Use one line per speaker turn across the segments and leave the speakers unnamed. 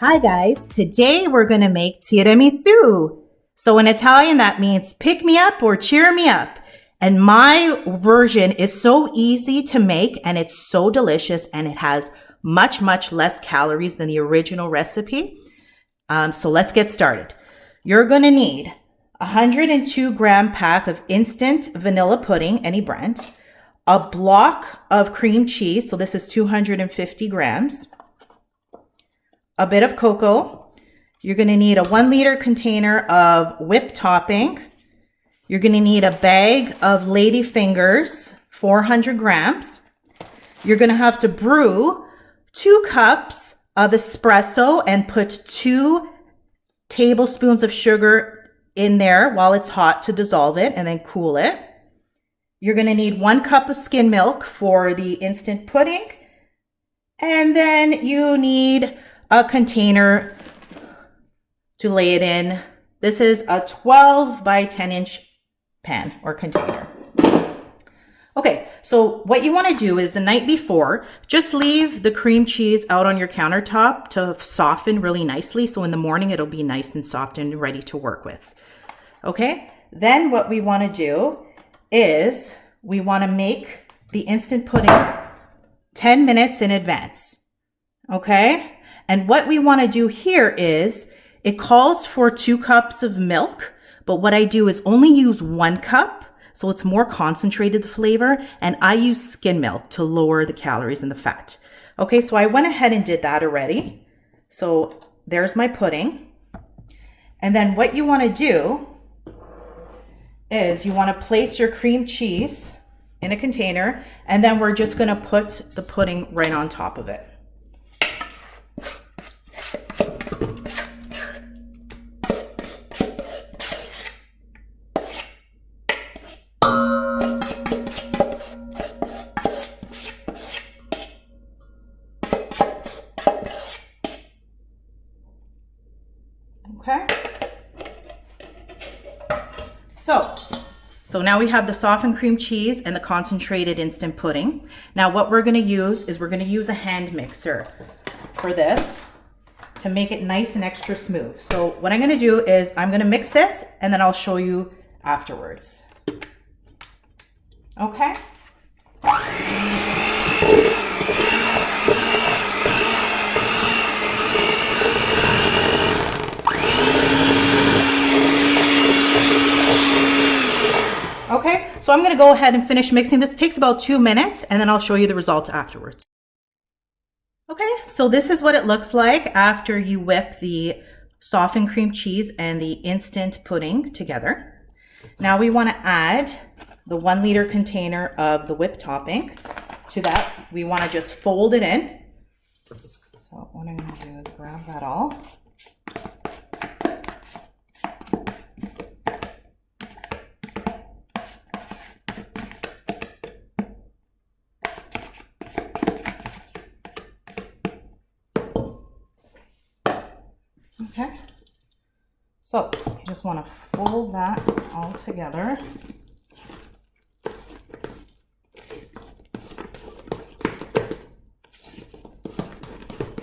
Hi guys, today we're gonna make tiramisu. So in Italian that means pick me up or cheer me up. And my version is so easy to make and it's so delicious and it has much less calories than the original recipe. So let's get started. You're gonna need a 102-gram pack of instant vanilla pudding, any brand, a block of cream cheese, so this is 250 grams, a bit of cocoa. You're going to need a 1-liter container of whipped topping. You're going to need a bag of lady fingers, 400 grams. You're going to have to brew 2 cups of espresso and put 2 tablespoons of sugar in there while it's hot to dissolve it and then cool it. You're going to need 1 cup of skim milk for the instant pudding. And then you need a container to lay it in. This is a 12 by 10 inch pan or container. Okay, so what you want to do is the night before, just leave the cream cheese out on your countertop to soften really nicely. So in the morning, it'll be nice and soft and ready to work with. Okay, then what we want to do is we want to make the instant pudding 10 minutes in advance. Okay. And what we want to do here is it calls for 2 cups of milk, but what I do is only use 1 cup. So it's more concentrated flavor. And I use skim milk to lower the calories and the fat. Okay. So I went ahead and did that already. So there's my pudding. And then what you want to do is you want to place your cream cheese in a container, and then we're just going to put the pudding right on top of it. Okay. So now we have the softened cream cheese and the concentrated instant pudding. Now what we're going to use is we're going to use a hand mixer for this to make it nice and extra smooth. So what I'm going to do is I'm going to mix this and then I'll show you afterwards. Okay. Okay, so I'm going to go ahead and finish mixing this. It takes about 2 minutes and then I'll show you the results afterwards. Okay, so this is what it looks like after you whip the softened cream cheese and the instant pudding together. Now we want to add the 1-liter container of the whipped topping. To that, we want to just fold it in. So what I'm going to do is grab that all. Okay, so you just want to fold that all together.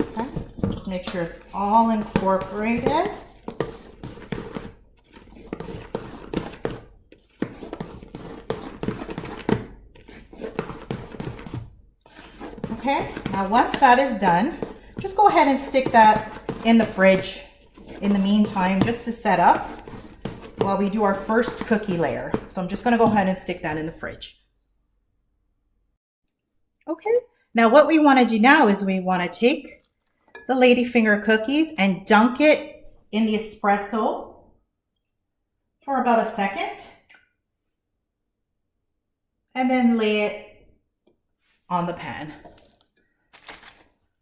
Okay, just make sure it's all incorporated. Okay, now once that is done, just go ahead and stick that in the fridge in the meantime, just to set up while we do our first cookie layer. So I'm just going to go ahead and stick that in the fridge. Okay, now what we want to do now is we want to take the ladyfinger cookies and dunk it in the espresso for about a second and then lay it on the pan.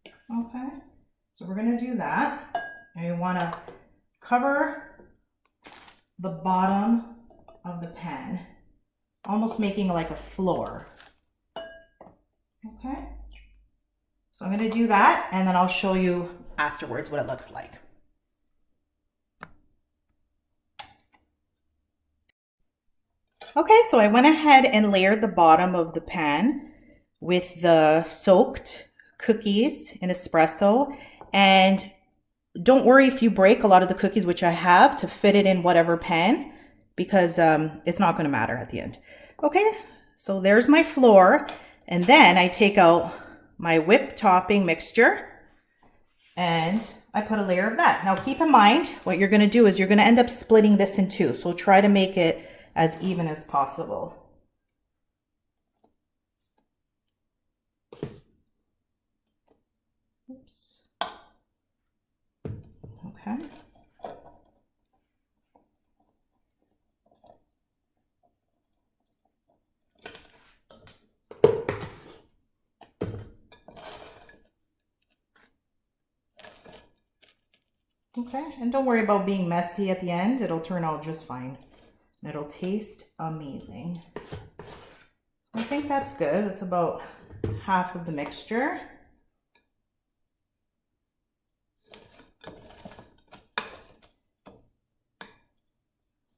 Okay, so we're going to do that. And you want to cover the bottom of the pan, almost making like a floor. Okay, so I'm going to do that and then I'll show you afterwards what it looks like. Okay, so I went ahead and layered the bottom of the pan with the soaked cookies in espresso and don't worry if you break a lot of the cookies, which I have, to fit it in whatever pan, because it's not going to matter at the end. Okay, so there's my flour. And then I take out my whipped topping mixture and I put a layer of that. Now keep in mind, what you're going to do is you're going to end up splitting this in two. So try to make it as even as possible. Oops. Okay. Okay, and don't worry about being messy at the end. It'll turn out just fine. And it'll taste amazing. So I think that's good. That's about half of the mixture.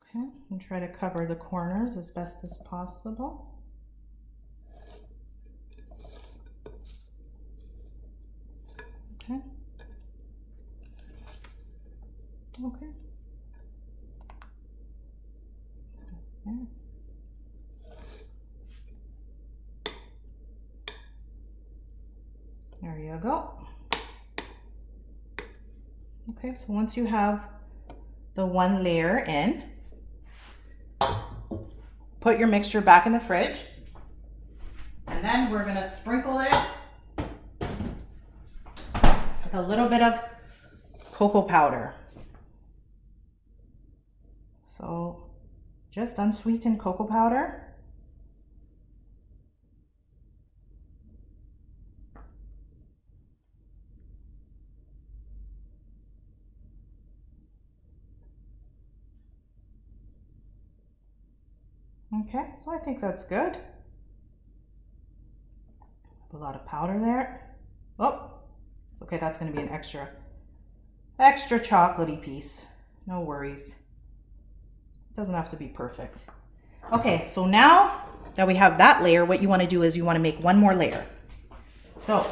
Okay, and try to cover the corners as best as possible. Okay. Okay. There. There you go. Okay, so once you have the one layer in, put your mixture back in the fridge, and then we're gonna sprinkle it with a little bit of cocoa powder. So just unsweetened cocoa powder. Okay, so I think that's good. A lot of powder there. Oh, it's okay, that's gonna be an extra chocolatey piece. No worries. It doesn't have to be perfect. Okay, so now that we have that layer, what you want to do is you want to make one more layer. So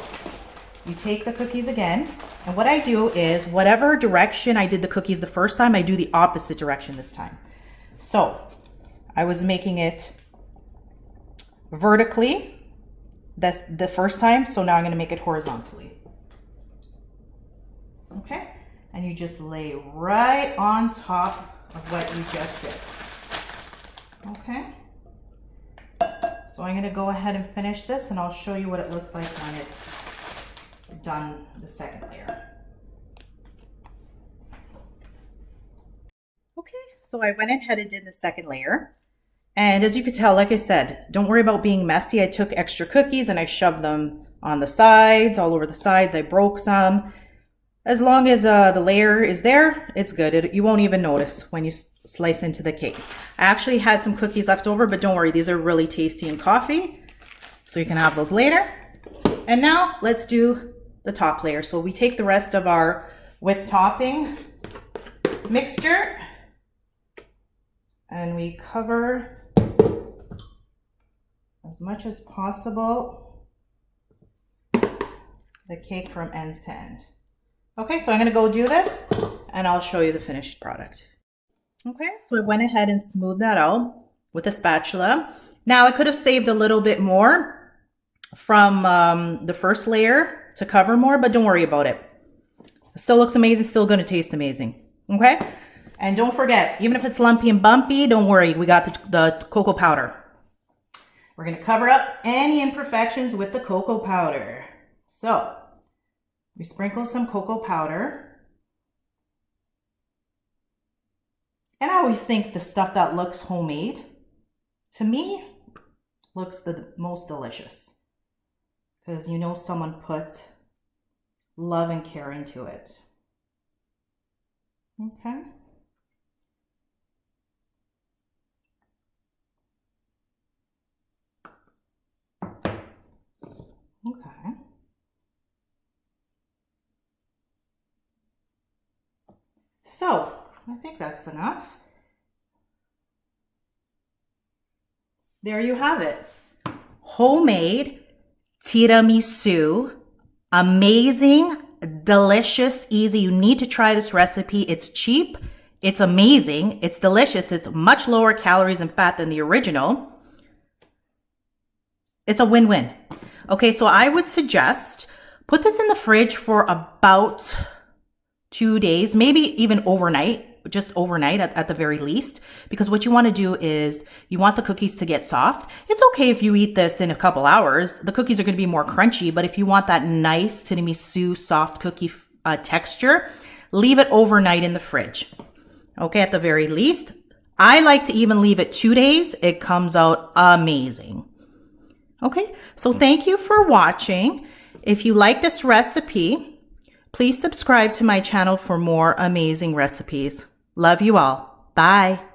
you take the cookies again, and what I do is whatever direction I did the cookies the first time, I do the opposite direction this time. So I was making it vertically, that's the first time, so now I'm going to make it horizontally. Okay, and you just lay right on top of what you just did. Okay, so I'm going to go ahead and finish this, and I'll show you what it looks like when it's done the second layer. Okay, so I went ahead and did the second layer, and as you can tell, like I said, don't worry about being messy. I took extra cookies and I shoved them on the sides, all over the sides. I broke some. As long as the layer is there, it's good. You won't even notice when you slice into the cake. I actually had some cookies left over, but don't worry, these are really tasty in coffee, so you can have those later. And now let's do the top layer. So we take the rest of our whipped topping mixture and we cover as much as possible the cake from ends to end. Okay, so I'm gonna go do this and I'll show you the finished product. Okay, so I went ahead and smoothed that out with a spatula. Now I could have saved a little bit more from the first layer to cover more, but don't worry about it. It still looks amazing, still gonna taste amazing, okay? And don't forget, even if it's lumpy and bumpy, don't worry, we got the cocoa powder. We're gonna cover up any imperfections with the cocoa powder. So, we sprinkle some cocoa powder. And I always think the stuff that looks homemade, to me, looks the most delicious. Because you know someone put love and care into it. Okay. Okay. So, I think that's enough. There you have it. Homemade tiramisu. Amazing, delicious, easy. You need to try this recipe. It's cheap. It's amazing. It's delicious. It's much lower calories and fat than the original. It's a win-win. Okay, so I would suggest put this in the fridge for about 2 days, maybe even overnight, just overnight at the very least, because what you want to do is you want the cookies to get soft. It's okay if you eat this in a couple hours. The cookies are going to be more crunchy, but if you want that nice tiramisu soft cookie texture, leave it overnight in the fridge. Okay, at the very least. I like to even leave it 2 days. It comes out amazing. Okay, so thank you for watching. If you like this recipe, please subscribe to my channel for more amazing recipes. Love you all. Bye.